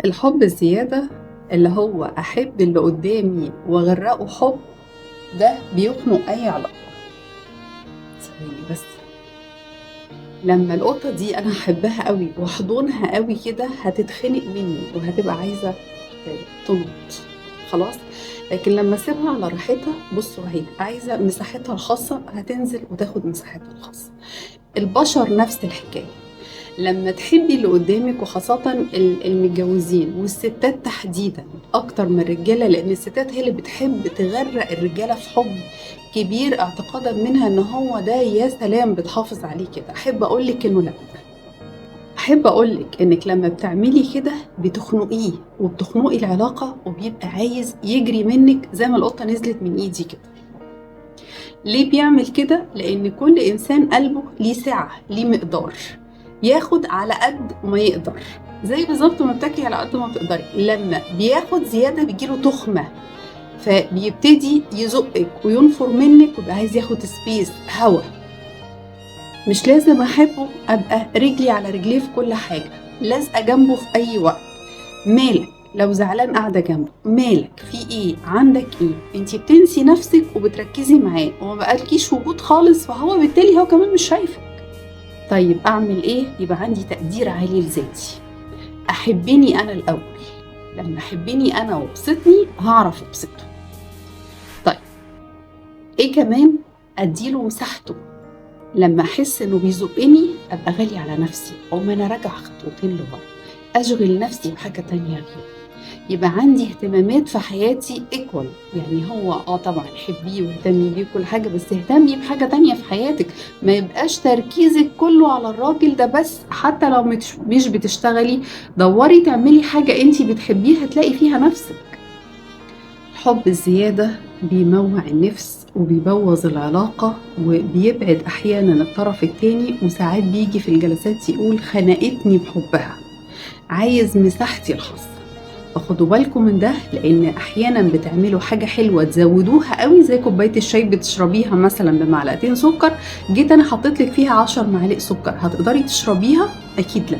الحب الزيادة اللي هو أحب اللي قدامي وأغرقه حب، ده بيخنق أي علاقة. ثواني بس. لما القطة دي أنا أحبها قوي وأحضنها قوي كده هتتخنق مني وهتبقى عايزة تنط خلاص. لكن لما اسيبها على راحتها، بصوا اهي عايزة مساحتها الخاصة هتنزل وتاخد مساحتها الخاصة. البشر نفس الحكاية. لما تحبي اللي قدامك، وخاصة المتجوزين والستات تحديدا أكتر من الرجالة، لأن الستات هي اللي بتحب تغرق الرجالة في حب كبير اعتقادا منها إن هو ده يا سلام بتحافظ عليه كده. أحب أقولك إنه لأ، أحب أقولك إنك لما بتعملي كده بتخنقيه وبتخنقي العلاقة، وبيبقى عايز يجري منك زي ما القطة نزلت من إيدي كده. ليه بيعمل كده؟ لأن كل إنسان قلبه ليه سعة، ليه مقدار، ياخد على قد ما يقدر. زي بالظبط ما بتاكلي على قد ما بتقدري. لما بياخد زيادة بيجيله تخمة، فبيبتدي يزقك وينفر منك ويبقى عايز ياخد سبيس، هوا. مش لازم أحبه أبقى رجلي على رجليه في كل حاجة، لازقة جنبه في أي وقت. مالك لو زعلان قاعدة جنبه؟ مالك في ايه؟ عندك ايه؟ انتي بتنسي نفسك وبتركزي معاه وما بقالكيش وجود خالص، فهو بالتالي هو كمان مش شايفك. طيب اعمل ايه؟ يبقى عندي تقدير عالي لذاتي. احبني انا الاول. لما احبني انا وابسطني هعرف ابسطه. طيب ايه كمان؟ اديله مساحته. لما احس انه بيزقني ابقى غالي على نفسي، او ما انا راجعه خطوتين لورا، اشغل نفسي بحاجه تانية غير. يبقى عندي اهتمامات في حياتي ايكوال. يعني هو طبعا حبيه واهتمي بيه كل حاجه، بس اهتمي بحاجه تانية في حياتك. ما يبقاش تركيزك كله على الراجل ده بس. حتى لو مش بتشتغلي، دوري تعملي حاجه انتي بتحبيها هتلاقي فيها نفسك. الحب الزياده بيموع النفس وبيبوظ العلاقة وبيبعد أحيانا الطرف التاني، وساعات بيجي في الجلسات يقول خنقتني بحبها، عايز مساحتي الخاصة. فخدوا بالكم من ده، لأن أحيانا بتعملوا حاجة حلوة تزودوها قوي، زي كوباية الشاي بتشربيها مثلا بمعلقتين سكر، جيت أنا حطيت لك فيها 10 معالق سكر، هتقدري تشربيها؟ أكيد لا.